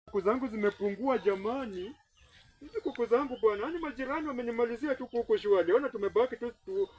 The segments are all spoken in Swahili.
Kuku zangu zimepungua jamani. Hizi kuku zangu bwana, yani majirani wamenimalizia tu kuku shwali. Ona tumebaki tu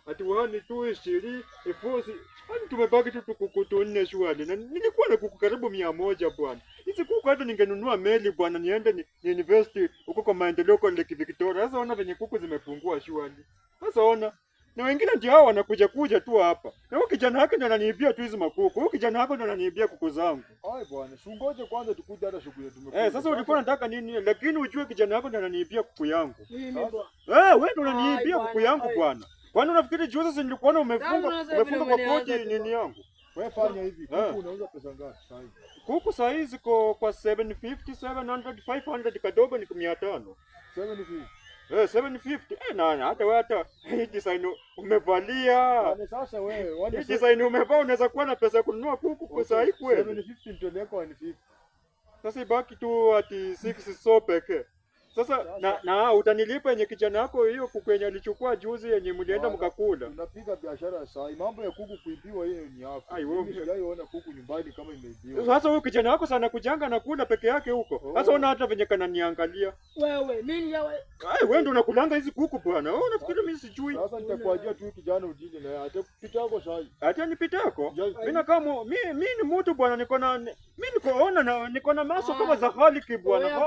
atuhani tu 20 efosi. Hani tumebaki tu kuku 4 shwali. Na nilikuwa na kuku karibu 100 bwana. Hizi kuku hata ningenunua meli bwana, niende ni invest huko kwa maendeleo kwa Lake Victoria. Sasa ona venye kuku zimepungua shwali. Sasa ona na wengine ndio hao wanakuja tu hapa. Na huyo kijana wake ndo ananiibia tu hizi makuku. Huyo kijana wake ndo ananiibia kuku zangu. Ai bwana, sungoje kwanza tukuje hata shughuli tumekuja. Sasa ulikuwa unataka nini? Lakini ujue kijana wako ndo ananiibia kuku yangu. Mimi bwana. Wewe ndo unaniibia kuku yangu bwana. Kwani unafikiri juzi si nilikuona umefunga kwa koti nini yangu? Wewe fanya hivi, kuku unauza pesa ngapi sasa hivi? Kuku saa hizi kwa 750, 700, 500 kadogo ni 500. 750. 750. Nani hata wewe hata hii design umevalia. Yaani sasa wewe, Hii design umevaa unaweza kuwa na pesa ya kununua kuku kwa saa hii kweli. 750 nitoleka 150. Sasa ibaki tu ati 6 so pekee. Sasa na utanilipa yenye kijana wako hiyo kuku yenye alichukua juzi yenye mlienda mkakula. Unapiga biashara saa hii. Mambo ya kuku kuibiwa hiyo ni yako. Ai wewe unaiona kuku nyumbani kama imeibiwa. Sasa huyu kijana wako sana kujanga na kula peke yake huko. Sasa una hata venye kananiangalia. Wewe nini ya wewe? Wewe ndio unakulanga hizi kuku bwana. Wewe unafikiri mimi sijui? Sasa nitakuajia tu kijana ujije na hata pitako saa hii. Hata nipitako? Mimi kama mimi ni mtu bwana, niko na maso kama za Khaliki bwana.